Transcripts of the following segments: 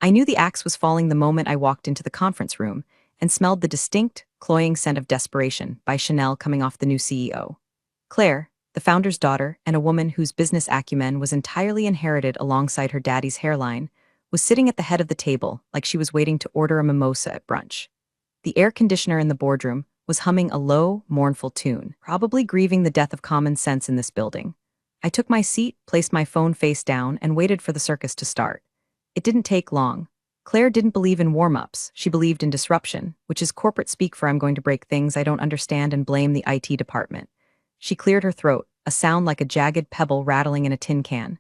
I knew the axe was falling the moment I walked into the conference room and smelled the distinct, cloying scent of desperation by Chanel coming off the new CEO. Claire, the founder's daughter and a woman whose business acumen was entirely inherited alongside her daddy's hairline, was sitting at the head of the table like she was waiting to order a mimosa at brunch. The air conditioner in the boardroom was humming a low, mournful tune, probably grieving the death of common sense in this building. I took my seat, placed my phone face down, and waited for the circus to start. It didn't take long. Claire didn't believe in warm-ups, she believed in disruption, which is corporate speak for I'm going to break things I don't understand and blame the IT department. She cleared her throat, a sound like a jagged pebble rattling in a tin can.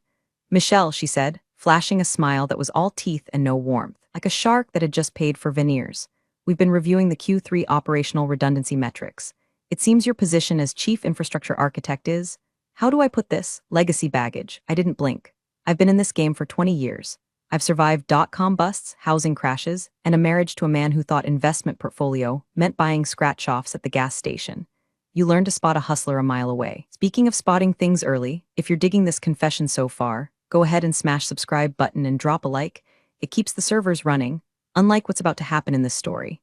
Michelle, she said, flashing a smile that was all teeth and no warmth, like a shark that had just paid for veneers. We've been reviewing the Q3 operational redundancy metrics. It seems your position as chief infrastructure architect is, how do I put this, legacy baggage. I didn't blink. I've been in this game for 20 years. I've survived dot-com busts, housing crashes, and a marriage to a man who thought investment portfolio meant buying scratch-offs at the gas station. You learn to spot a hustler a mile away. Speaking of spotting things early, if you're digging this confession so far, go ahead and smash subscribe button and drop a like. It keeps the servers running, unlike what's about to happen in this story.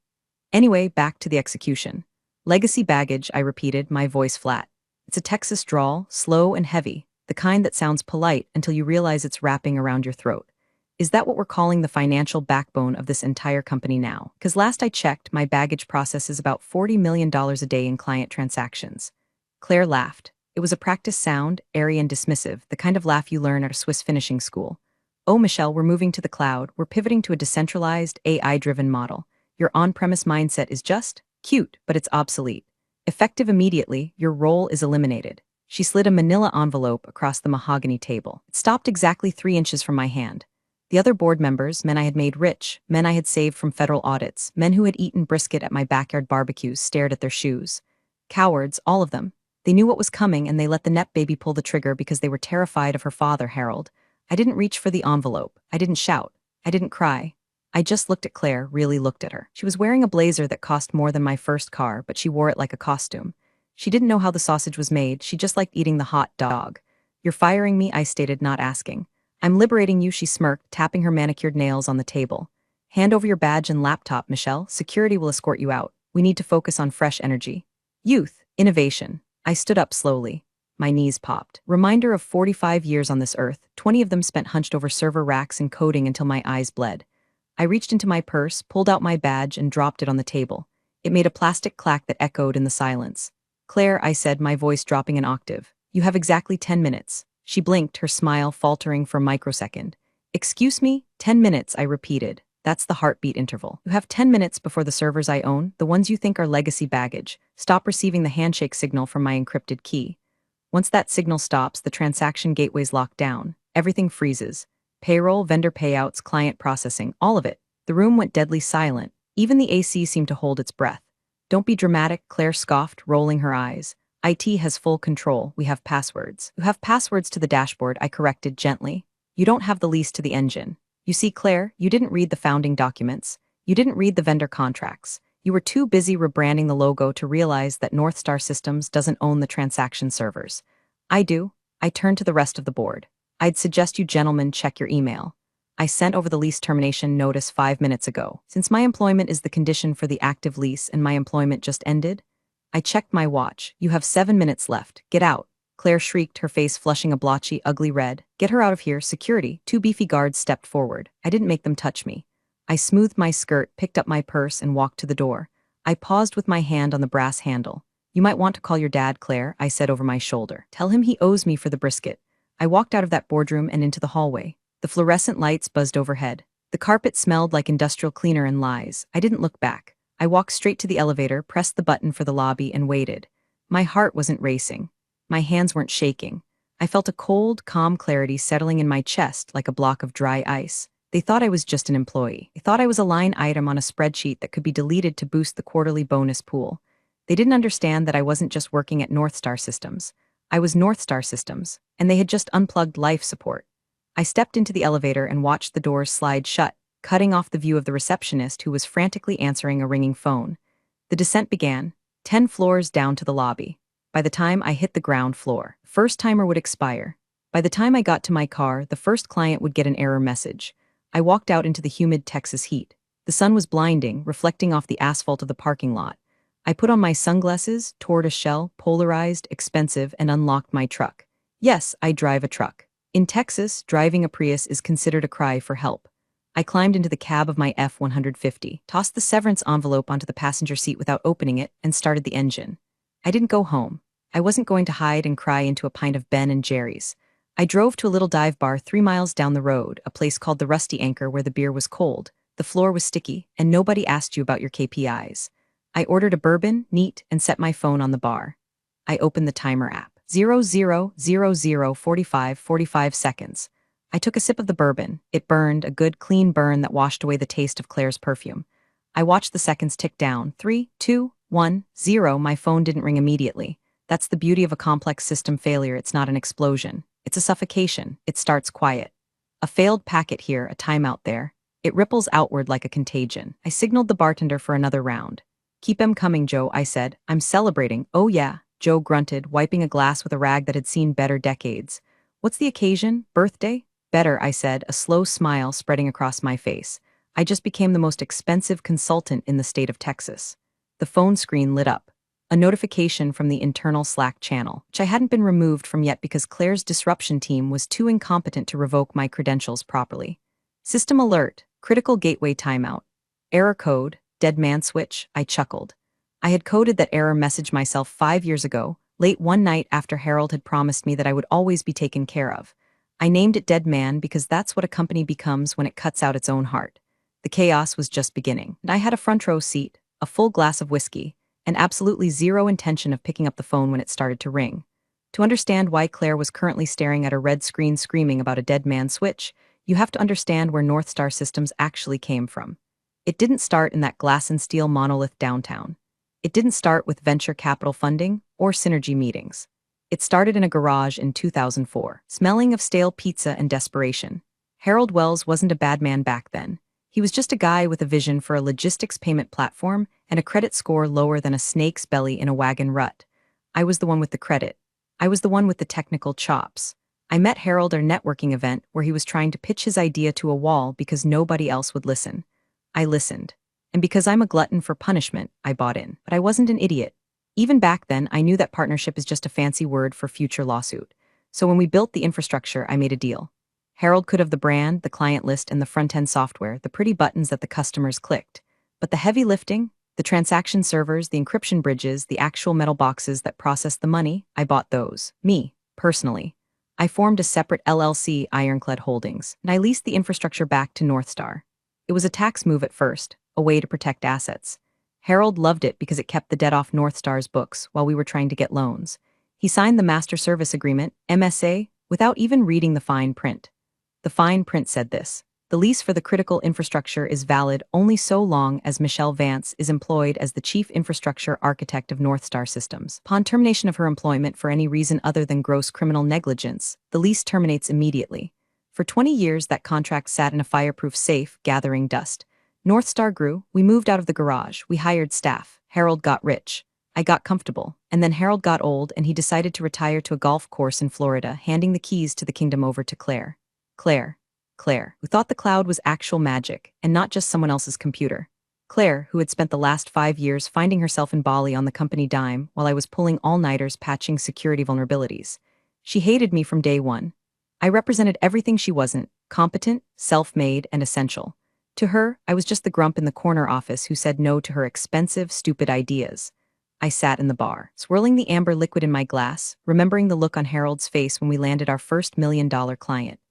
Anyway, back to the execution. Legacy baggage, I repeated, my voice flat. It's a Texas drawl, slow and heavy, the kind that sounds polite until you realize it's wrapping around your throat. Is that what we're calling the financial backbone of this entire company now? Because last I checked, my baggage processes about $40 million a day in client transactions. Claire laughed. It was a practice sound, airy and dismissive, the kind of laugh you learn at a Swiss finishing school. Oh, Michelle, we're moving to the cloud. We're pivoting to a decentralized, AI-driven model. Your on-premise mindset is just cute, but it's obsolete. Effective immediately, your role is eliminated. She slid a manila envelope across the mahogany table. It stopped exactly 3 inches from my hand. The other board members, men I had made rich, men I had saved from federal audits, men who had eaten brisket at my backyard barbecues, stared at their shoes. Cowards, all of them. They knew what was coming and they let the net baby pull the trigger because they were terrified of her father, Harold. I didn't reach for the envelope. I didn't shout. I didn't cry. I just looked at Claire, really looked at her. She was wearing a blazer that cost more than my first car, but she wore it like a costume. She didn't know how the sausage was made, she just liked eating the hot dog. You're firing me, I stated, not asking. I'm liberating you, she smirked, tapping her manicured nails on the table. Hand over your badge and laptop, Michelle. Security will escort you out. We need to focus on fresh energy. Youth, innovation. I stood up slowly. My knees popped. Reminder of 45 years on this earth, 20 of them spent hunched over server racks and coding until my eyes bled. I reached into my purse, pulled out my badge, and dropped it on the table. It made a plastic clack that echoed in the silence. Claire, I said, my voice dropping an octave. You have exactly 10 minutes. She blinked, her smile faltering for a microsecond. Excuse me? 10 minutes, I repeated. That's the heartbeat interval. You have 10 minutes before the servers I own, the ones you think are legacy baggage, stop receiving the handshake signal from my encrypted key. Once that signal stops, the transaction gateways lock down. Everything freezes. Payroll, vendor payouts, client processing, all of it. The room went deadly silent. Even the AC seemed to hold its breath. Don't be dramatic, Claire scoffed, rolling her eyes. IT has full control. We have passwords. You have passwords to the dashboard, I corrected gently. You don't have the lease to the engine. You see, Claire, you didn't read the founding documents. You didn't read the vendor contracts. You were too busy rebranding the logo to realize that North Star Systems doesn't own the transaction servers. I do. I turned to the rest of the board. I'd suggest you gentlemen check your email. I sent over the lease termination notice 5 minutes ago. Since my employment is the condition for the active lease and my employment just ended, I checked my watch. You have 7 minutes left. Get out. Claire shrieked, her face flushing a blotchy, ugly red. Get her out of here. Security. 2 beefy guards stepped forward. I didn't make them touch me. I smoothed my skirt, picked up my purse, and walked to the door. I paused with my hand on the brass handle. You might want to call your dad, Claire, I said over my shoulder. Tell him he owes me for the brisket. I walked out of that boardroom and into the hallway. The fluorescent lights buzzed overhead. The carpet smelled like industrial cleaner and lies. I didn't look back. I walked straight to the elevator, pressed the button for the lobby, and waited. My heart wasn't racing. My hands weren't shaking. I felt a cold, calm clarity settling in my chest like a block of dry ice. They thought I was just an employee. They thought I was a line item on a spreadsheet that could be deleted to boost the quarterly bonus pool. They didn't understand that I wasn't just working at North Star Systems. I was North Star Systems, and they had just unplugged life support. I stepped into the elevator and watched the doors slide shut, cutting off the view of the receptionist who was frantically answering a ringing phone. The descent began, 10 floors down to the lobby. By the time I hit the ground floor, first timer would expire. By the time I got to my car, the first client would get an error message. I walked out into the humid Texas heat. The sun was blinding, reflecting off the asphalt of the parking lot. I put on my sunglasses, tortoiseshell, polarized, expensive, and unlocked my truck. Yes, I drive a truck. In Texas, driving a Prius is considered a cry for help. I climbed into the cab of my F-150, tossed the severance envelope onto the passenger seat without opening it, and started the engine. I didn't go home. I wasn't going to hide and cry into a pint of Ben and Jerry's. I drove to a little dive bar 3 miles down the road, a place called the Rusty Anchor where the beer was cold, the floor was sticky, and nobody asked you about your KPIs. I ordered a bourbon, neat, and set my phone on the bar. I opened the timer app. 00:00:45 seconds. I took a sip of the bourbon. It burned, a good, clean burn that washed away the taste of Claire's perfume. I watched the seconds tick down. 3, 2, 1, 0. My phone didn't ring immediately. That's the beauty of a complex system failure. It's not an explosion. It's a suffocation. It starts quiet. A failed packet here, a timeout there. It ripples outward like a contagion. I signaled the bartender for another round. Keep 'em coming, Joe, I said. I'm celebrating. Oh yeah, Joe grunted, wiping a glass with a rag that had seen better decades. What's the occasion? Birthday? Better, I said, a slow smile spreading across my face. I just became the most expensive consultant in the state of Texas. The phone screen lit up. A notification from the internal Slack channel, which I hadn't been removed from yet because Claire's disruption team was too incompetent to revoke my credentials properly. System alert, critical gateway timeout. Error code, dead man switch, I chuckled. I had coded that error message myself 5 years ago, late one night after Harold had promised me that I would always be taken care of. I named it Dead Man because that's what a company becomes when it cuts out its own heart. The chaos was just beginning, and I had a front row seat, a full glass of whiskey, and absolutely zero intention of picking up the phone when it started to ring. To understand why Claire was currently staring at a red screen screaming about a dead man switch, you have to understand where North Star Systems actually came from. It didn't start in that glass and steel monolith downtown. It didn't start with venture capital funding or synergy meetings. It started in a garage in 2004, smelling of stale pizza and desperation. Harold Wells wasn't a bad man back then. He was just a guy with a vision for a logistics payment platform and a credit score lower than a snake's belly in a wagon rut. I was the one with the credit. I was the one with the technical chops. I met Harold at a networking event where he was trying to pitch his idea to a wall because nobody else would listen. I listened. And because I'm a glutton for punishment, I bought in. But I wasn't an idiot. Even back then, I knew that partnership is just a fancy word for future lawsuit. So when we built the infrastructure, I made a deal. Harold could have the brand, the client list, and the front-end software, the pretty buttons that the customers clicked. But the heavy lifting, the transaction servers, the encryption bridges, the actual metal boxes that processed the money, I bought those. Me, personally. I formed a separate LLC, Ironclad Holdings, and I leased the infrastructure back to North Star. It was a tax move at first, a way to protect assets. Harold loved it because it kept the debt off North Star's books while we were trying to get loans. He signed the Master Service Agreement, MSA, without even reading the fine print. The fine print said this: the lease for the critical infrastructure is valid only so long as Michelle Vance is employed as the chief infrastructure architect of North Star Systems. Upon termination of her employment for any reason other than gross criminal negligence, the lease terminates immediately. For 20 years, that contract sat in a fireproof safe, gathering dust. North Star grew, we moved out of the garage, we hired staff, Harold got rich. I got comfortable, and then Harold got old and he decided to retire to a golf course in Florida, handing the keys to the kingdom over to Claire. Claire, who thought the cloud was actual magic and not just someone else's computer. Claire, who had spent the last 5 years finding herself in Bali on the company dime while I was pulling all-nighters patching security vulnerabilities. She hated me from day one. I represented everything she wasn't: competent, self-made, and essential. To her, I was just the grump in the corner office who said no to her expensive, stupid ideas. I sat in the bar, swirling the amber liquid in my glass, remembering the look on Harold's face when we landed our first $1 million client.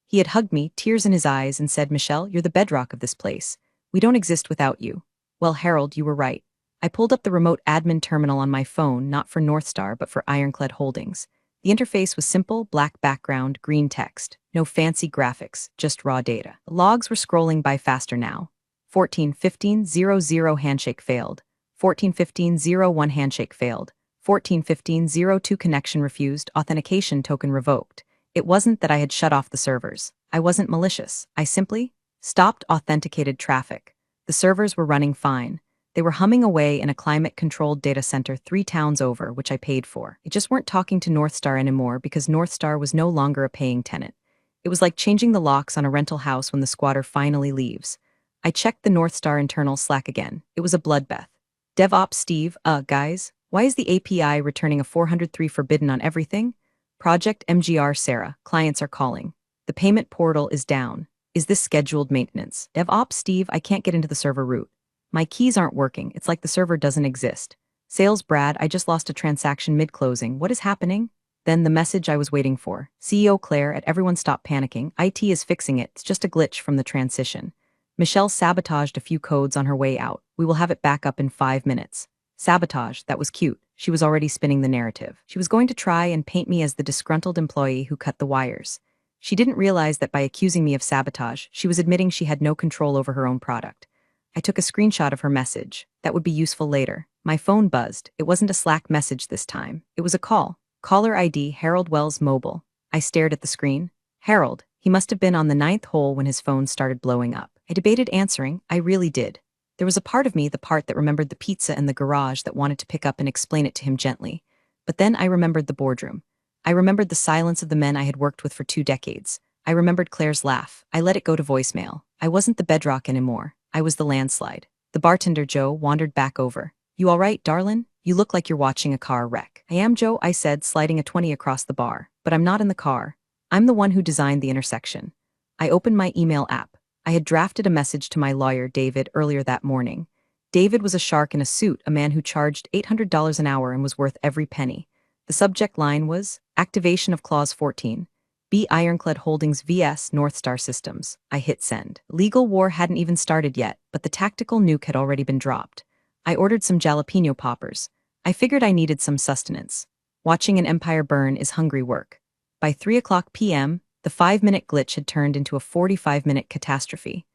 He had hugged me, tears in his eyes, and said, "Michelle, you're the bedrock of this place. We don't exist without you." Well, Harold, you were right. I pulled up the remote admin terminal on my phone, not for North Star, but for Ironclad Holdings. The interface was simple, black background, green text. No fancy graphics, just raw data. The logs were scrolling by faster now. 14:15:00 handshake failed. 14:15:01 handshake failed. 14:15:02 connection refused, authentication token revoked. It wasn't that I had shut off the servers. I wasn't malicious. I simply stopped authenticated traffic. The servers were running fine. They were humming away in a climate-controlled data center 3 towns over, which I paid for. They just weren't talking to North Star anymore because North Star was no longer a paying tenant. It was like changing the locks on a rental house when the squatter finally leaves. I checked the North Star internal Slack again. It was a bloodbath. DevOps Steve, guys, why is the API returning a 403 forbidden on everything? Project MGR Sarah, clients are calling. The payment portal is down. Is this scheduled maintenance? DevOps Steve, I can't get into the server root. My keys aren't working. It's like the server doesn't exist. Sales Brad, I just lost a transaction mid-closing. What is happening? Then the message I was waiting for. CEO Claire, at everyone stop panicking. IT is fixing it. It's just a glitch from the transition. Michelle sabotaged a few codes on her way out. We will have it back up in 5 minutes. Sabotage, that was cute. She was already spinning the narrative. She was going to try and paint me as the disgruntled employee who cut the wires. She didn't realize that by accusing me of sabotage, she was admitting she had no control over her own product. I took a screenshot of her message. That would be useful later. My phone buzzed. It wasn't a Slack message this time. It was a call. Caller ID Harold Wells Mobile. I stared at the screen. Harold. He must have been on the 9th hole when his phone started blowing up. I debated answering. I really did. There was a part of me, the part that remembered the pizza in the garage, that wanted to pick up and explain it to him gently. But then I remembered the boardroom. I remembered the silence of the men I had worked with for 2 decades. I remembered Claire's laugh. I let it go to voicemail. I wasn't the bedrock anymore. I was the landslide. The bartender, Joe, wandered back over. You all right, darlin'? You look like you're watching a car wreck. I am, Joe, I said, sliding a 20 across the bar. But I'm not in the car. I'm the one who designed the intersection. I opened my email app. I had drafted a message to my lawyer, David, earlier that morning. David was a shark in a suit, a man who charged $800 an hour and was worth every penny. The subject line was, Activation of Clause 14. B. Ironclad Holdings vs. North Star Systems. I hit send. Legal war hadn't even started yet, but the tactical nuke had already been dropped. I ordered some jalapeno poppers. I figured I needed some sustenance. Watching an empire burn is hungry work. By 3:00 p.m., the 5-minute glitch had turned into a 45-minute catastrophe.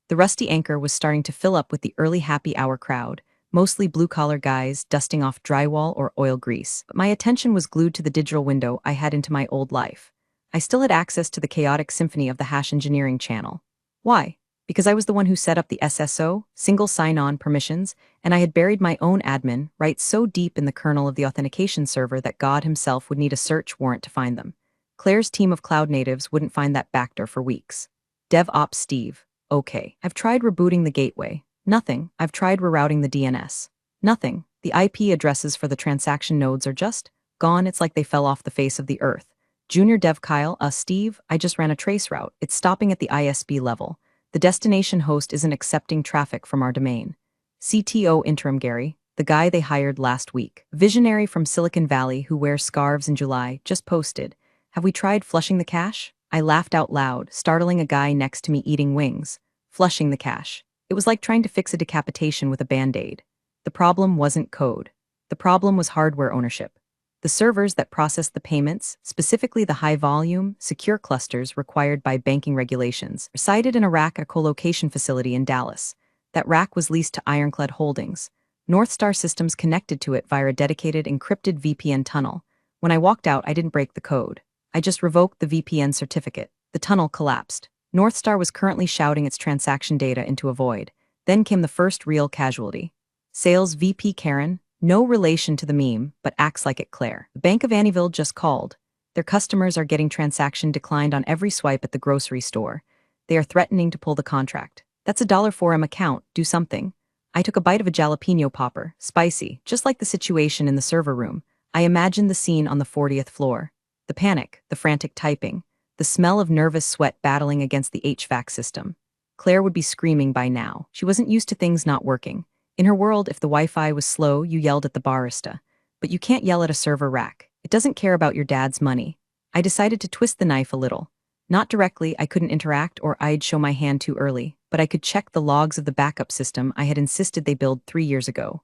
The rusty anchor was starting to fill up with the early happy hour crowd, mostly blue-collar guys dusting off drywall or oil grease. But my attention was glued to the digital window I had into my old life. I still had access to the chaotic symphony of the Hash Engineering channel. Why? Because I was the one who set up the SSO, single sign-on permissions, and I had buried my own admin rights so deep in the kernel of the authentication server that God himself would need a search warrant to find them. Claire's team of cloud natives wouldn't find that backdoor for weeks. DevOps Steve. Okay. I've tried rebooting the gateway. Nothing. I've tried rerouting the DNS. Nothing. The IP addresses for the transaction nodes are just gone. It's like they fell off the face of the earth. Junior Dev Kyle, Steve, I just ran a trace route. It's stopping at the ISB level. The destination host isn't accepting traffic from our domain. CTO Interim Gary, the guy they hired last week, visionary from Silicon Valley who wears scarves in July, just posted, have we tried flushing the cache? I laughed out loud, startling a guy next to me eating wings. Flushing the cache. It was like trying to fix a decapitation with a band-aid. The problem wasn't code. The problem was hardware ownership. The servers that processed the payments, specifically the high-volume, secure clusters required by banking regulations, resided in a rack at a co-location facility in Dallas. That rack was leased to Ironclad Holdings. North Star Systems connected to it via a dedicated encrypted VPN tunnel. When I walked out, I didn't break the code. I just revoked the VPN certificate. The tunnel collapsed. North Star was currently shouting its transaction data into a void. Then came the first real casualty. Sales VP Karen, no relation to the meme, but acts like it Claire. The Bank of Annieville just called. Their customers are getting transaction declined on every swipe at the grocery store. They are threatening to pull the contract. That's a $4M account, do something. I took a bite of a jalapeno popper, spicy, just like the situation in the server room. I imagined the scene on the 40th floor. The panic, the frantic typing, the smell of nervous sweat battling against the HVAC system. Claire would be screaming by now. She wasn't used to things not working. In her world, if the Wi-Fi was slow, you yelled at the barista. But you can't yell at a server rack. It doesn't care about your dad's money. I decided to twist the knife a little. Not directly, I couldn't interact or I'd show my hand too early, but I could check the logs of the backup system I had insisted they build 3 years ago.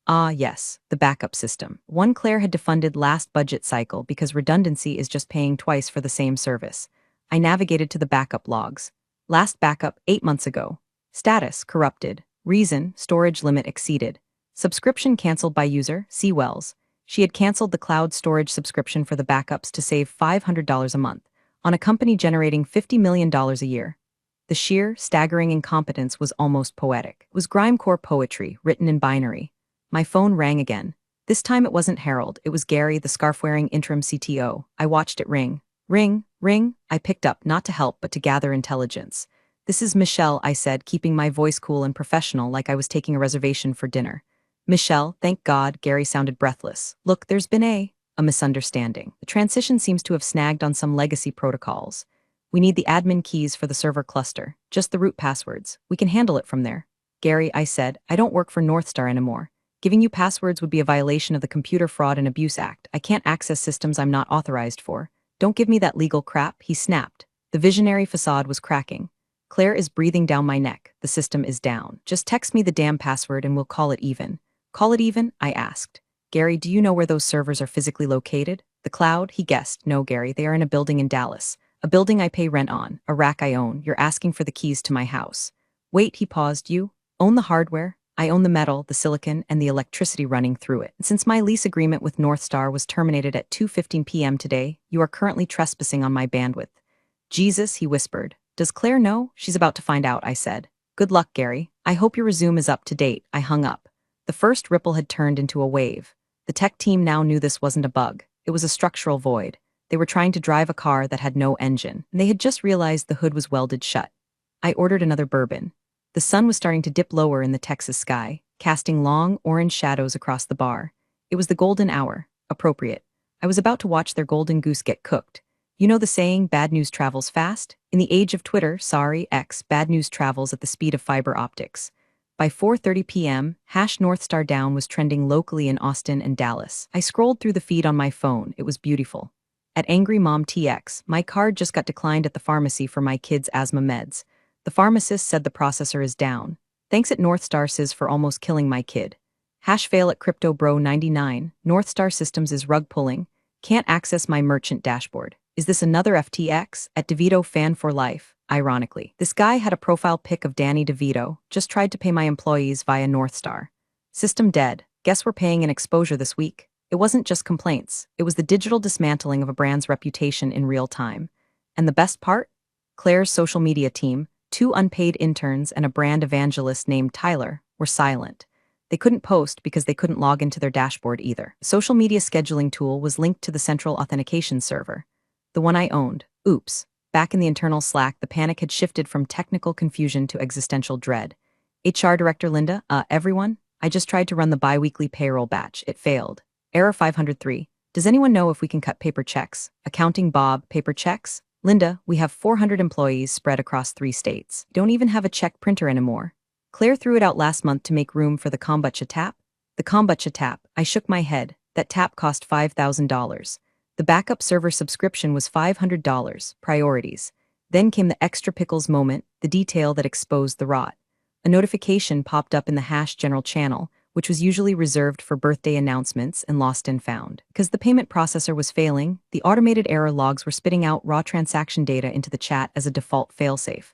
Ah, yes, the backup system. One Claire had defunded last budget cycle because redundancy is just paying twice for the same service. I navigated to the backup logs. Last backup 8 months ago. Status, corrupted. Reason, storage limit exceeded. Subscription canceled by user, C. Wells. She had canceled the cloud storage subscription for the backups to save $500 a month, on a company generating $50 million a year. The sheer, staggering incompetence was almost poetic. It was grimecore poetry, written in binary. My phone rang again. This time it wasn't Harold, it was Gary, the scarf-wearing interim CTO. I watched it ring. Ring, ring, I picked up, not to help but to gather intelligence. This is Michelle, I said, keeping my voice cool and professional like I was taking a reservation for dinner. Michelle, thank God, Gary sounded breathless. Look, there's been a misunderstanding. The transition seems to have snagged on some legacy protocols. We need the admin keys for the server cluster, just the root passwords. We can handle it from there. Gary, I said, I don't work for Northstar anymore. Giving you passwords would be a violation of the Computer Fraud and Abuse Act. I can't access systems I'm not authorized for. Don't give me that legal crap, he snapped. The visionary facade was cracking. Claire is breathing down my neck. The system is down. Just text me the damn password and we'll call it even. Call it even? I asked. Gary, do you know where those servers are physically located? The cloud? He guessed. No, Gary, they are in a building in Dallas. A building I pay rent on, a rack I own. You're asking for the keys to my house. Wait, he paused. You own the hardware? I own the metal, the silicon, and the electricity running through it. Since my lease agreement with Northstar was terminated at 2:15 p.m. today, you are currently trespassing on my bandwidth. Jesus, he whispered. Does Claire know? She's about to find out, I said. Good luck, Gary. I hope your resume is up to date. I hung up. The first ripple had turned into a wave. The tech team now knew this wasn't a bug. It was a structural void. They were trying to drive a car that had no engine, and they had just realized the hood was welded shut. I ordered another bourbon. The sun was starting to dip lower in the Texas sky, casting long, orange shadows across the bar. It was the golden hour. Appropriate. I was about to watch their golden goose get cooked. You know the saying, bad news travels fast? In the age of Twitter, X, bad news travels at the speed of fiber optics. By 4:30 p.m., #NorthstarDown was trending locally in Austin and Dallas. I scrolled through the feed on my phone. It was beautiful. At Angry Mom TX, my card just got declined at the pharmacy for my kid's asthma meds. The pharmacist said the processor is down. Thanks at Northstar Sys for almost killing my kid. #fail at CryptoBro99, Northstar Systems is rug pulling. Can't access my merchant dashboard. Is this another FTX? At DeVito Fan for Life, ironically. This guy had a profile pic of Danny DeVito, just tried to pay my employees via Northstar. System dead. Guess we're paying an exposure this week. It wasn't just complaints. It was the digital dismantling of a brand's reputation in real time. And the best part? Claire's social media team, 2 unpaid interns and a brand evangelist named Tyler, were silent. They couldn't post because they couldn't log into their dashboard either. The social media scheduling tool was linked to the central authentication server. The one I owned. Oops. Back in the internal Slack, the panic had shifted from technical confusion to existential dread. HR Director Linda, everyone? I just tried to run the bi-weekly payroll batch. It failed. Error 503. Does anyone know if we can cut paper checks? Accounting Bob, paper checks? Linda, we have 400 employees spread across 3 states. Don't even have a check printer anymore. Claire threw it out last month to make room for the kombucha tap. The kombucha tap. I shook my head. That tap cost $5,000. The backup server subscription was $500. Priorities. Then came the extra pickles moment, the detail that exposed the rot. A notification popped up in the #general channel, which was usually reserved for birthday announcements and lost and found. Because the payment processor was failing, the automated error logs were spitting out raw transaction data into the chat as a default failsafe.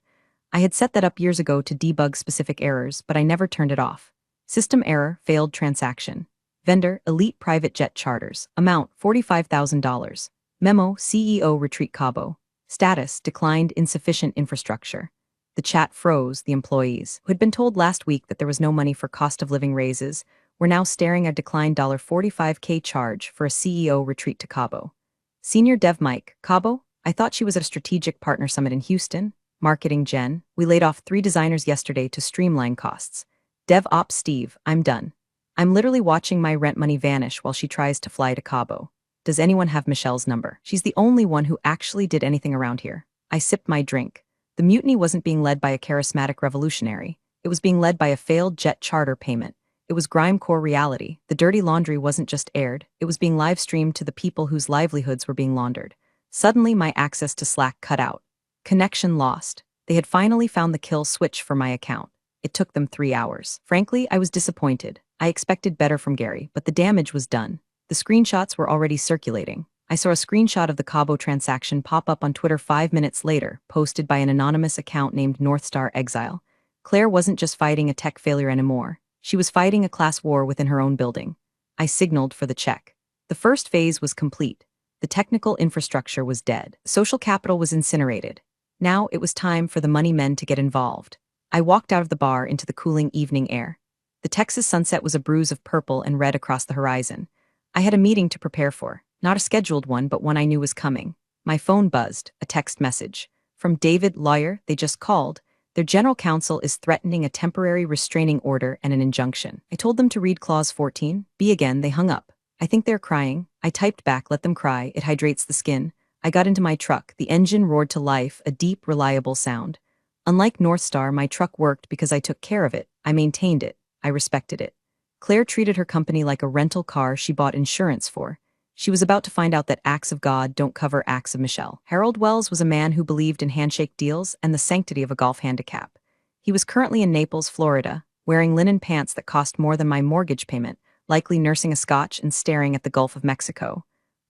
I had set that up years ago to debug specific errors, but I never turned it off. System error, failed transaction. Vendor, Elite Private Jet Charters. Amount, $45,000. Memo, CEO Retreat Cabo. Status, declined insufficient infrastructure. The chat froze. The employees, who had been told last week that there was no money for cost of living raises, were now staring at a declined $45K charge for a CEO retreat to Cabo. Senior Dev Mike, Cabo? I thought she was at a strategic partner summit in Houston. Marketing Jen, we laid off 3 designers yesterday to streamline costs. Dev Ops Steve, I'm done. I'm literally watching my rent money vanish while she tries to fly to Cabo. Does anyone have Michelle's number? She's the only one who actually did anything around here. I sipped my drink. The mutiny wasn't being led by a charismatic revolutionary. It was being led by a failed jet charter payment. It was grime-core reality. The dirty laundry wasn't just aired. It was being live-streamed to the people whose livelihoods were being laundered. Suddenly, my access to Slack cut out. Connection lost. They had finally found the kill switch for my account. It took them 3 hours. Frankly, I was disappointed. I expected better from Gary, but the damage was done. The screenshots were already circulating. I saw a screenshot of the Cabo transaction pop up on Twitter 5 minutes later, posted by an anonymous account named Northstar Exile. Claire wasn't just fighting a tech failure anymore. She was fighting a class war within her own building. I signaled for the check. The first phase was complete. The technical infrastructure was dead. Social capital was incinerated. Now it was time for the money men to get involved. I walked out of the bar into the cooling evening air. The Texas sunset was a bruise of purple and red across the horizon. I had a meeting to prepare for, not a scheduled one, but one I knew was coming. My phone buzzed, a text message. From David, lawyer, they just called. Their general counsel is threatening a temporary restraining order and an injunction. I told them to read clause 14. B again, they hung up. I think they're crying. I typed back, let them cry, it hydrates the skin. I got into my truck. The engine roared to life, a deep, reliable sound. Unlike North Star, my truck worked because I took care of it. I maintained it. I respected it. Claire treated her company like a rental car she bought insurance for. She was about to find out that acts of God don't cover acts of Michelle. Harold Wells was a man who believed in handshake deals and the sanctity of a golf handicap. He was currently in Naples, Florida, wearing linen pants that cost more than my mortgage payment, likely nursing a scotch and staring at the Gulf of Mexico.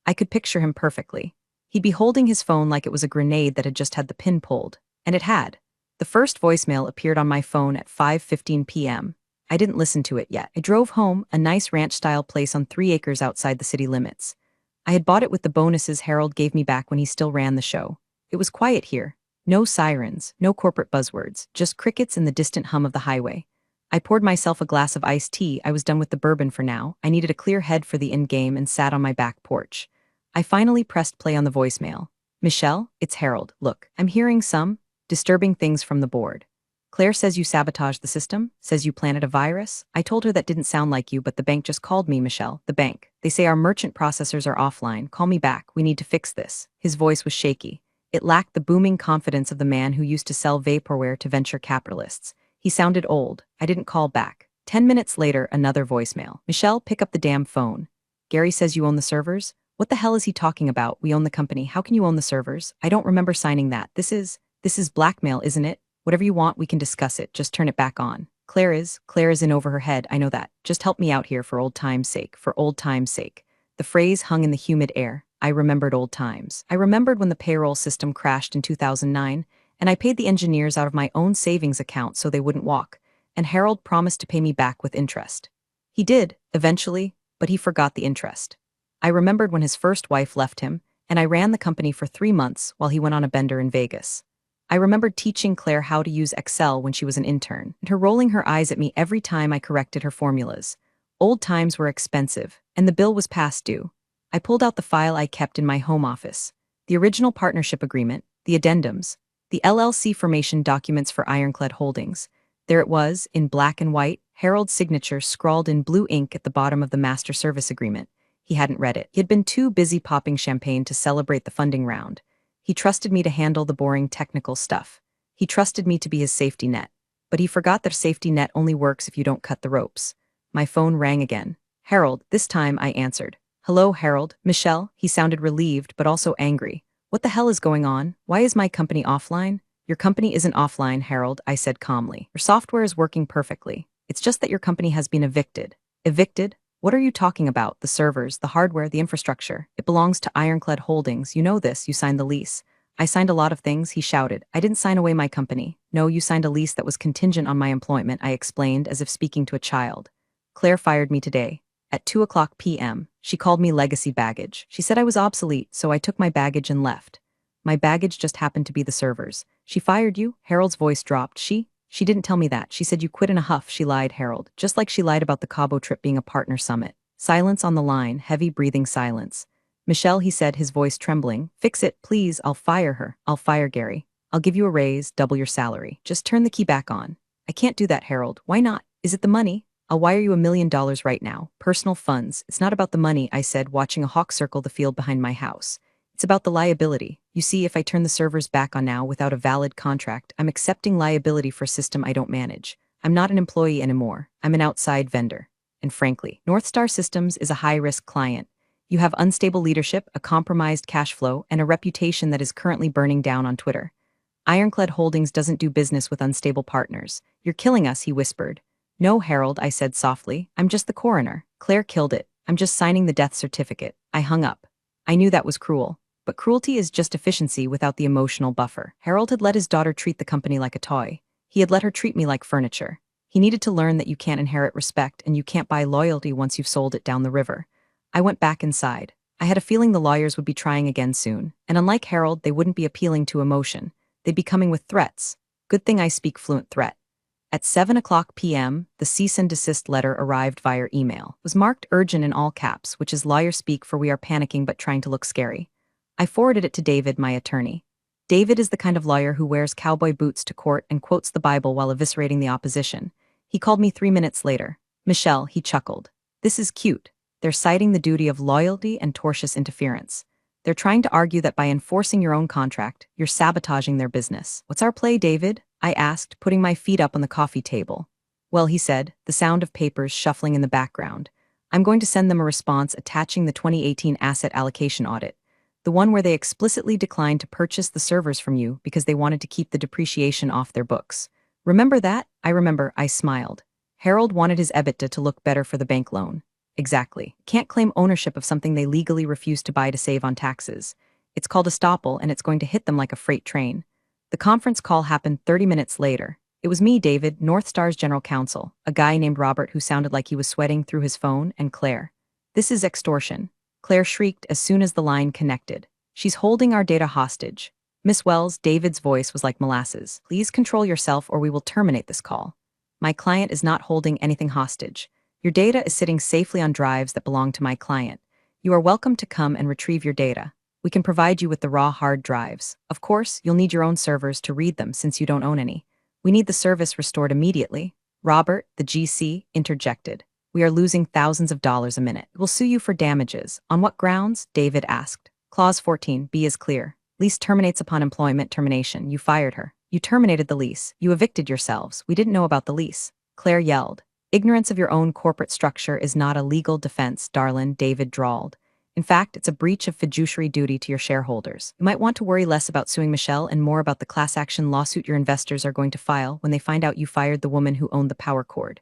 I could picture him perfectly. He'd be holding his phone like it was a grenade that had just had the pin pulled. And it had. The first voicemail appeared on my phone at 5:15 p.m. I didn't listen to it yet. I drove home, a nice ranch-style place on 3 acres outside the city limits. I had bought it with the bonuses Harold gave me back when he still ran the show. It was quiet here. No sirens, no corporate buzzwords, just crickets and the distant hum of the highway. I poured myself a glass of iced tea. I was done with the bourbon for now. I needed a clear head for the endgame and sat on my back porch. I finally pressed play on the voicemail. Michelle, it's Harold. Look, I'm hearing some disturbing things from the board. Claire says you sabotaged the system, says you planted a virus. I told her that didn't sound like you, but the bank just called me, Michelle. The bank. They say our merchant processors are offline. Call me back. We need to fix this. His voice was shaky. It lacked the booming confidence of the man who used to sell vaporware to venture capitalists. He sounded old. I didn't call back. 10 minutes later, another voicemail. Michelle, pick up the damn phone. Gary says you own the servers? What the hell is he talking about? We own the company. How can you own the servers? I don't remember signing that. This is blackmail, isn't it? Whatever you want, we can discuss it. Just turn it back on. Claire is in over her head. I know that. Just help me out here for old time's sake. For old time's sake. The phrase hung in the humid air. I remembered old times. I remembered when the payroll system crashed in 2009, and I paid the engineers out of my own savings account so they wouldn't walk, and Harold promised to pay me back with interest. He did, eventually, but he forgot the interest. I remembered when his first wife left him, and I ran the company for 3 months while he went on a bender in Vegas. I remembered teaching Claire how to use Excel when she was an intern, and her rolling her eyes at me every time I corrected her formulas. Old times were expensive, and the bill was past due. I pulled out the file I kept in my home office. The original partnership agreement, the addendums, the LLC formation documents for Ironclad Holdings. There it was, in black and white, Harold's signature scrawled in blue ink at the bottom of the master service agreement. He hadn't read it. He had been too busy popping champagne to celebrate the funding round. He trusted me to handle the boring technical stuff. He trusted me to be his safety net. But he forgot that a safety net only works if you don't cut the ropes. My phone rang again. Harold, this time I answered. Hello, Harold. Michelle? He sounded relieved, but also angry. What the hell is going on? Why is my company offline? Your company isn't offline, Harold, I said calmly. Your software is working perfectly. It's just that your company has been evicted. Evicted? What are you talking about? The servers, the hardware, the infrastructure. It belongs to Ironclad Holdings. You know this. You signed the lease. I signed a lot of things, he shouted. I didn't sign away my company. No, you signed a lease that was contingent on my employment, I explained, as if speaking to a child. Claire fired me today. At 2:00 p.m., she called me legacy baggage. She said I was obsolete, so I took my baggage and left. My baggage just happened to be the servers. She fired you? Harold's voice dropped. She didn't tell me that. She said you quit in a huff. She lied, Harold. Just like she lied about the Cabo trip being a partner summit. Silence on the line, heavy breathing silence. Michelle, he said, his voice trembling. Fix it, please. I'll fire her. I'll fire Gary. I'll give you a raise, double your salary. Just turn the key back on. I can't do that, Harold. Why not? Is it the money? I'll wire you $1 million right now. Personal funds. It's not about the money, I said, watching a hawk circle the field behind my house. It's about the liability. You see, if I turn the servers back on now without a valid contract, I'm accepting liability for a system I don't manage. I'm not an employee anymore. I'm an outside vendor. And frankly, North Star Systems is a high-risk client. You have unstable leadership, a compromised cash flow, and a reputation that is currently burning down on Twitter. Ironclad Holdings doesn't do business with unstable partners. You're killing us, he whispered. No, Harold, I said softly. I'm just the coroner. Claire killed it. I'm just signing the death certificate. I hung up. I knew that was cruel. But cruelty is just efficiency without the emotional buffer. Harold had let his daughter treat the company like a toy. He had let her treat me like furniture. He needed to learn that you can't inherit respect and you can't buy loyalty once you've sold it down the river. I went back inside. I had a feeling the lawyers would be trying again soon. And unlike Harold, they wouldn't be appealing to emotion. They'd be coming with threats. Good thing I speak fluent threat. At 7:00 p.m., the cease and desist letter arrived via email. It was marked urgent in all caps, which is lawyer speak for we are panicking but trying to look scary. I forwarded it to David, my attorney. David is the kind of lawyer who wears cowboy boots to court and quotes the Bible while eviscerating the opposition. He called me 3 minutes later. Michelle, he chuckled. This is cute. They're citing the duty of loyalty and tortious interference. They're trying to argue that by enforcing your own contract, you're sabotaging their business. What's our play, David? I asked, putting my feet up on the coffee table. Well, he said, the sound of papers shuffling in the background. I'm going to send them a response attaching the 2018 asset allocation audit, the one where they explicitly declined to purchase the servers from you because they wanted to keep the depreciation off their books. Remember that? I remember, I smiled. Harold wanted his EBITDA to look better for the bank loan. Exactly. Can't claim ownership of something they legally refused to buy to save on taxes. It's called estoppel, and it's going to hit them like a freight train. The conference call happened 30 minutes later. It was me, David, North Star's general counsel, a guy named Robert who sounded like he was sweating through his phone, and Claire. This is extortion. Claire shrieked as soon as the line connected. She's holding our data hostage. Miss Wells, David's voice was like molasses. Please control yourself or we will terminate this call. My client is not holding anything hostage. Your data is sitting safely on drives that belong to my client. You are welcome to come and retrieve your data. We can provide you with the raw hard drives. Of course, you'll need your own servers to read them since you don't own any. We need the service restored immediately. Robert, the GC, interjected. We are losing thousands of dollars a minute. We'll sue you for damages. On what grounds? David asked. Clause 14, B is clear. Lease terminates upon employment termination. You fired her. You terminated the lease. You evicted yourselves. We didn't know about the lease. Claire yelled. Ignorance of your own corporate structure is not a legal defense, darling, David drawled. In fact, it's a breach of fiduciary duty to your shareholders. You might want to worry less about suing Michelle and more about the class action lawsuit your investors are going to file when they find out you fired the woman who owned the power cord.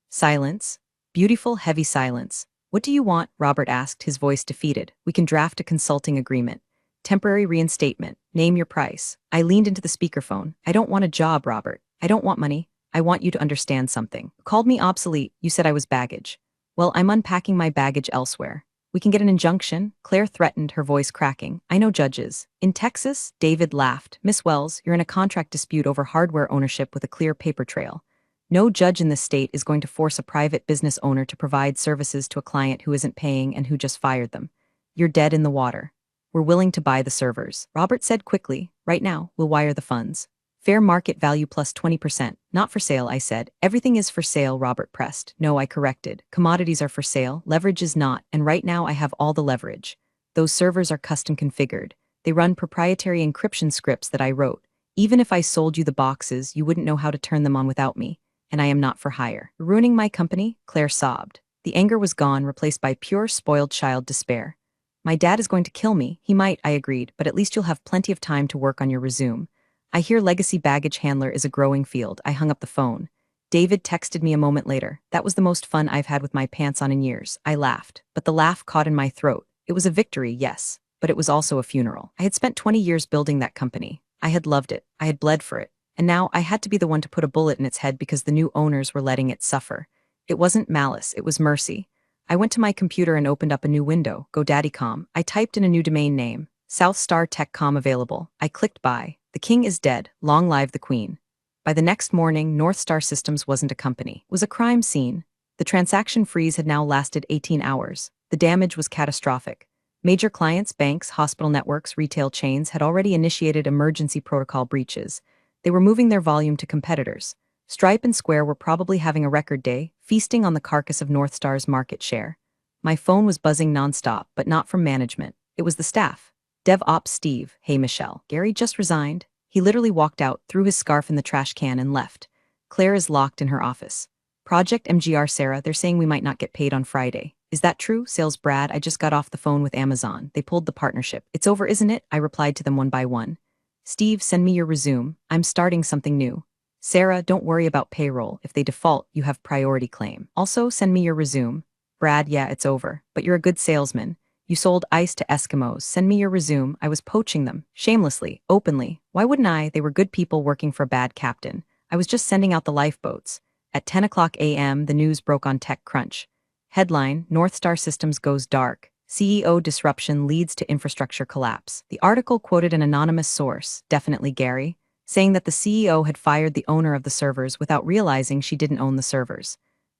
Silence. Beautiful, heavy silence. What do you want? Robert asked, his voice defeated. We can draft a consulting agreement. Temporary reinstatement. Name your price. I leaned into the speakerphone. I don't want a job, Robert. I don't want money. I want you to understand something. You called me obsolete. You said I was baggage. Well, I'm unpacking my baggage elsewhere. We can get an injunction, Claire threatened, her voice cracking. I know judges. In Texas? David laughed. Miss Wells, you're in a contract dispute over hardware ownership with a clear paper trail. No judge in this state is going to force a private business owner to provide services to a client who isn't paying and who just fired them. You're dead in the water. We're willing to buy the servers. Robert said quickly. Right now, we'll wire the funds. Fair market value plus 20%. Not for sale, I said. Everything is for sale, Robert pressed. No, I corrected. Commodities are for sale, leverage is not, and right now I have all the leverage. Those servers are custom configured. They run proprietary encryption scripts that I wrote. Even if I sold you the boxes, you wouldn't know how to turn them on without me. And I am not for hire. Ruining my company? Claire sobbed. The anger was gone, replaced by pure, spoiled child despair. My dad is going to kill me. He might, I agreed, but at least you'll have plenty of time to work on your resume. I hear legacy baggage handler is a growing field. I hung up the phone. David texted me a moment later. That was the most fun I've had with my pants on in years. I laughed, but the laugh caught in my throat. It was a victory, yes, but it was also a funeral. I had spent 20 years building that company. I had loved it. I had bled for it. And now I had to be the one to put a bullet in its head because the new owners were letting it suffer. It wasn't malice, it was mercy. I went to my computer and opened up a new window, GoDaddy.com. I typed in a new domain name, South Star Tech.com available. I clicked buy. The king is dead, long live the queen. By the next morning, North Star Systems wasn't a company. It was a crime scene. The transaction freeze had now lasted 18 hours. The damage was catastrophic. Major clients, banks, hospital networks, retail chains had already initiated emergency protocol breaches. They were moving their volume to competitors. Stripe and Square were probably having a record day, feasting on the carcass of North Star's market share. My phone was buzzing nonstop, but not from management. It was the staff. DevOps Steve, hey Michelle. Gary just resigned. He literally walked out, threw his scarf in the trash can and left. Claire is locked in her office. Project MGR Sarah, they're saying we might not get paid on Friday. Is that true? Sales Brad, I just got off the phone with Amazon. They pulled the partnership. It's over, isn't it? I replied to them one by one. Steve, send me your resume. I'm starting something new. Sarah, don't worry about payroll. If they default, you have priority claim. Also, send me your resume. Brad, yeah, it's over. But you're a good salesman. You sold ice to Eskimos. Send me your resume. I was poaching them. Shamelessly. Openly. Why wouldn't I? They were good people working for a bad captain. I was just sending out the lifeboats. At 10 o'clock a.m., the news broke on TechCrunch. Headline, North Star Systems goes dark. CEO disruption leads to infrastructure collapse. The article quoted an anonymous source, definitely Gary, saying that the CEO had fired the owner of the servers without realizing she didn't own the servers.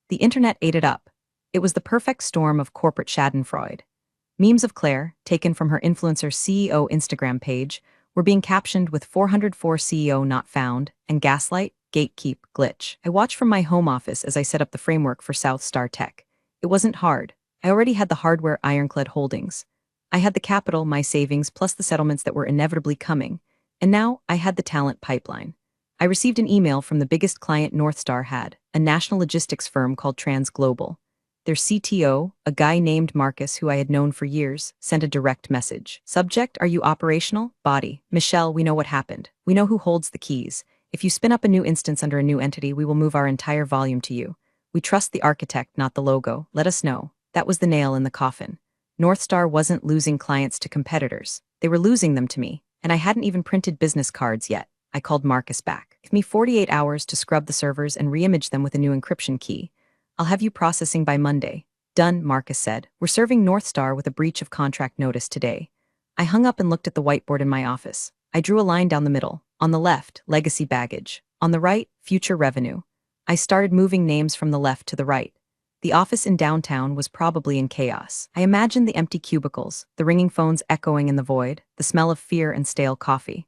The internet ate it up. It was the perfect storm of corporate schadenfreude. Memes of Claire, taken from her influencer CEO Instagram page, were being captioned with 404 CEO not found and gaslight, gatekeep, glitch. I watched from my home office as I set up the framework for South Star Tech. It wasn't hard. I already had the hardware ironclad holdings. I had the capital, my savings, plus the settlements that were inevitably coming. And now I had the talent pipeline. I received an email from the biggest client Northstar had, a national logistics firm called Trans Global. Their CTO, a guy named Marcus who I had known for years, sent a direct message. Subject, are you operational? Body, Michelle, we know what happened. We know who holds the keys. If you spin up a new instance under a new entity, we will move our entire volume to you. We trust the architect, not the logo. Let us know. That was the nail in the coffin. Northstar wasn't losing clients to competitors. They were losing them to me, and I hadn't even printed business cards yet. I called Marcus back. Give me 48 hours to scrub the servers and re-image them with a new encryption key. I'll have you processing by Monday. Done, Marcus said. We're serving Northstar with a breach of contract notice today. I hung up and looked at the whiteboard in my office. I drew a line down the middle. On the left, legacy baggage. On the right, future revenue. I started moving names from the left to the right. The office in downtown was probably in chaos. I imagined the empty cubicles, the ringing phones echoing in the void, the smell of fear and stale coffee.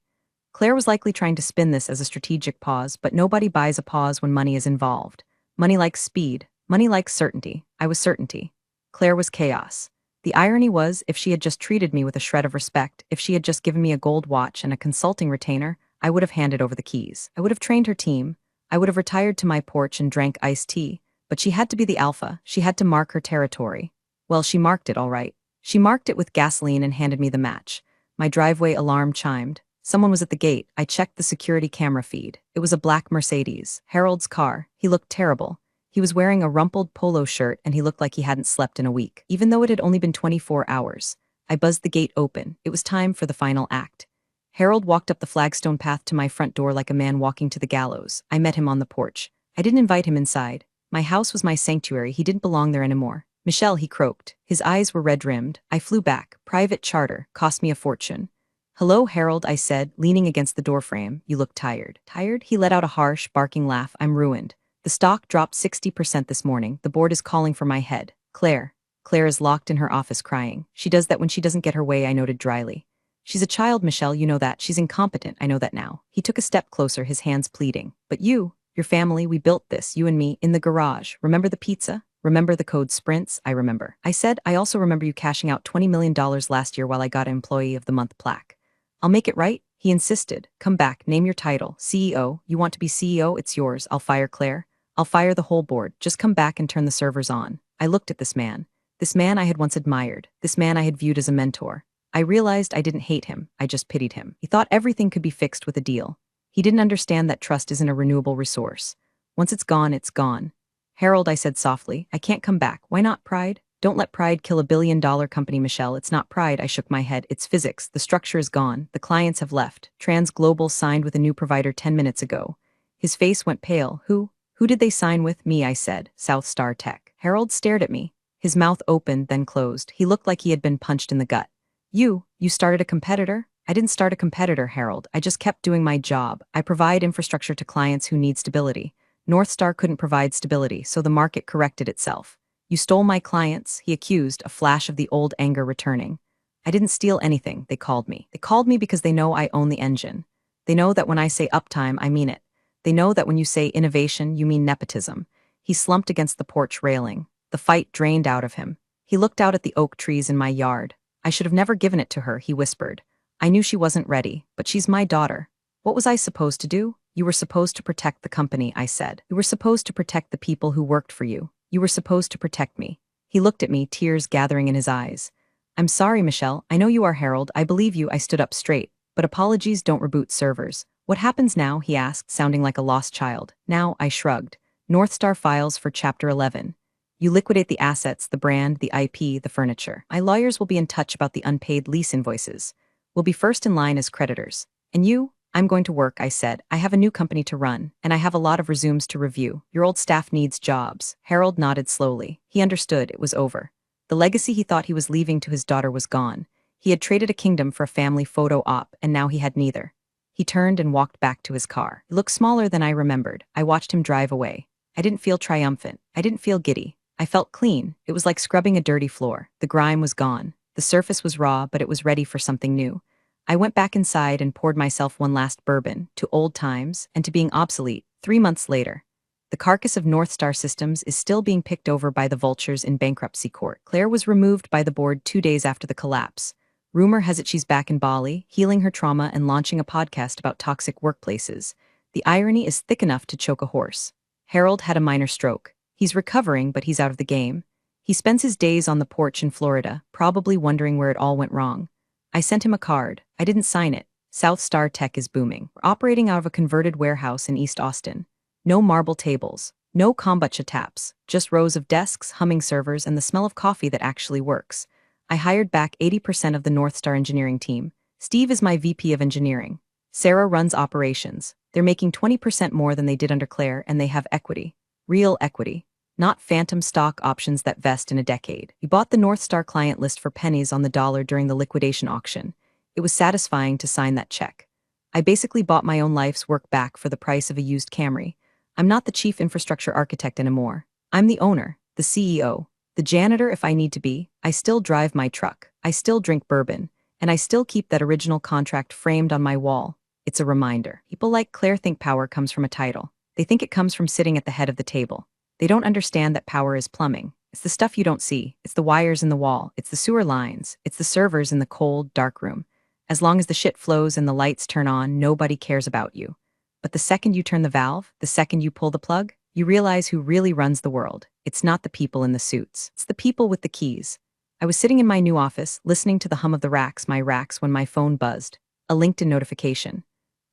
Claire was likely trying to spin this as a strategic pause, but nobody buys a pause when money is involved. Money likes speed. Money likes certainty. I was certainty. Claire was chaos. The irony was, if she had just treated me with a shred of respect, if she had just given me a gold watch and a consulting retainer, I would have handed over the keys. I would have trained her team. I would have retired to my porch and drank iced tea. But she had to be the alpha. She had to mark her territory. Well, she marked it all right. She marked it with gasoline and handed me the match. My driveway alarm chimed. Someone was at the gate. I checked the security camera feed. It was a black Mercedes. Harold's car. He looked terrible. He was wearing a rumpled polo shirt and he looked like he hadn't slept in a week, even though it had only been 24 hours. I buzzed the gate open. It was time for the final act. Harold walked up the flagstone path to my front door like a man walking to the gallows. I met him on the porch. I didn't invite him inside. My house was my sanctuary. He didn't belong there anymore. Michelle, he croaked. His eyes were red-rimmed. I flew back. Private charter. Cost me a fortune. Hello, Harold, I said, leaning against the doorframe. You look tired. Tired? He let out a harsh, barking laugh. I'm ruined. The stock dropped 60% this morning. The board is calling for my head. Claire. Claire is locked in her office crying. She does that when she doesn't get her way, I noted dryly. She's a child, Michelle, you know that. She's incompetent, I know that now. He took a step closer, his hands pleading. But you, your family, we built this, you and me, in the garage. Remember the pizza? Remember the code sprints? I remember. I said, I also remember you cashing out $20 million last year while I got an Employee of the Month plaque. I'll make it right? He insisted. Come back, name your title. CEO. You want to be CEO? It's yours. I'll fire Claire. I'll fire the whole board. Just come back and turn the servers on. I looked at this man. This man I had once admired. This man I had viewed as a mentor. I realized I didn't hate him. I just pitied him. He thought everything could be fixed with a deal. He didn't understand that trust isn't a renewable resource. Once it's gone, it's gone. Harold, I said softly, I can't come back. Why not, pride? Don't let pride kill $1 billion company, Michelle. It's not pride, I shook my head. It's physics. The structure is gone. The clients have left. Trans Global signed with a new provider 10 minutes ago. His face went pale. Who did they sign with? Me, I said. South Star Tech. Harold stared at me. His mouth opened, then closed. He looked like he had been punched in the gut. You started a competitor? I didn't start a competitor, Harold. I just kept doing my job. I provide infrastructure to clients who need stability. Northstar couldn't provide stability, so the market corrected itself. You stole my clients, he accused, a flash of the old anger returning. I didn't steal anything, they called me. They called me because they know I own the engine. They know that when I say uptime, I mean it. They know that when you say innovation, you mean nepotism. He slumped against the porch railing. The fight drained out of him. He looked out at the oak trees in my yard. I should have never given it to her, he whispered. I knew she wasn't ready, but she's my daughter. What was I supposed to do? You were supposed to protect the company, I said. You were supposed to protect the people who worked for you. You were supposed to protect me. He looked at me, tears gathering in his eyes. I'm sorry, Michelle. I know you are, Harold. I believe you. I stood up straight. But apologies don't reboot servers. What happens now? He asked, sounding like a lost child. Now, I shrugged. Northstar files for Chapter 11. You liquidate the assets, the brand, the IP, the furniture. My lawyers will be in touch about the unpaid lease invoices. We'll be first in line as creditors. And you? I'm going to work, I said. I have a new company to run, and I have a lot of resumes to review. Your old staff needs jobs. Harold nodded slowly. He understood it was over. The legacy he thought he was leaving to his daughter was gone. He had traded a kingdom for a family photo op, and now he had neither. He turned and walked back to his car. It looked smaller than I remembered. I watched him drive away. I didn't feel triumphant. I didn't feel giddy. I felt clean. It was like scrubbing a dirty floor. The grime was gone. The surface was raw, but it was ready for something new. I went back inside and poured myself one last bourbon, to old times, and to being obsolete, 3 months later. The carcass of North Star Systems is still being picked over by the vultures in bankruptcy court. Claire was removed by the board 2 days after the collapse. Rumor has it she's back in Bali, healing her trauma and launching a podcast about toxic workplaces. The irony is thick enough to choke a horse. Harold had a minor stroke. He's recovering, but he's out of the game. He spends his days on the porch in Florida, probably wondering where it all went wrong. I sent him a card. I didn't sign it. South Star Tech is booming. We're operating out of a converted warehouse in East Austin. No marble tables, no kombucha taps, just rows of desks, humming servers, and the smell of coffee that actually works. I hired back 80% of the North Star engineering team. Steve is my VP of engineering. Sarah runs operations. They're making 20% more than they did under Claire, and they have equity. Real equity. Not phantom stock options that vest in a decade. We bought the North Star client list for pennies on the dollar during the liquidation auction. It was satisfying to sign that check. I basically bought my own life's work back for the price of a used Camry. I'm not the chief infrastructure architect anymore. I'm the owner, the CEO, the janitor if I need to be. I still drive my truck. I still drink bourbon. And I still keep that original contract framed on my wall. It's a reminder. People like Claire think power comes from a title. They think it comes from sitting at the head of the table. They don't understand that power is plumbing. It's the stuff you don't see. It's the wires in the wall. It's the sewer lines. It's the servers in the cold, dark room. As long as the shit flows and the lights turn on, nobody cares about you. But the second you turn the valve, the second you pull the plug, you realize who really runs the world. It's not the people in the suits. It's the people with the keys. I was sitting in my new office, listening to the hum of the my racks, when my phone buzzed. A LinkedIn notification.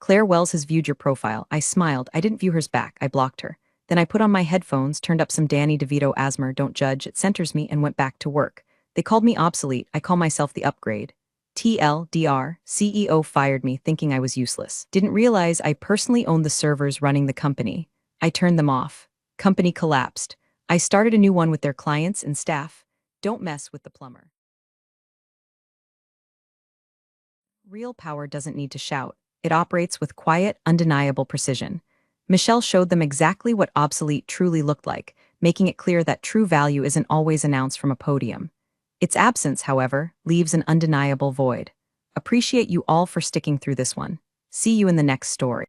Claire Wells has viewed your profile. I smiled. I didn't view hers back. I blocked her. Then I put on my headphones, turned up some Danny DeVito Asmer, Don't Judge, It Centers Me, and went back to work. They called me obsolete. I call myself the upgrade. TLDR, CEO fired me thinking I was useless. Didn't realize I personally owned the servers running the company. I turned them off. Company collapsed. I started a new one with their clients and staff. Don't mess with the plumber. Real power doesn't need to shout. It operates with quiet, undeniable precision. Michelle showed them exactly what obsolete truly looked like, making it clear that true value isn't always announced from a podium. Its absence, however, leaves an undeniable void. Appreciate you all for sticking through this one. See you in the next story.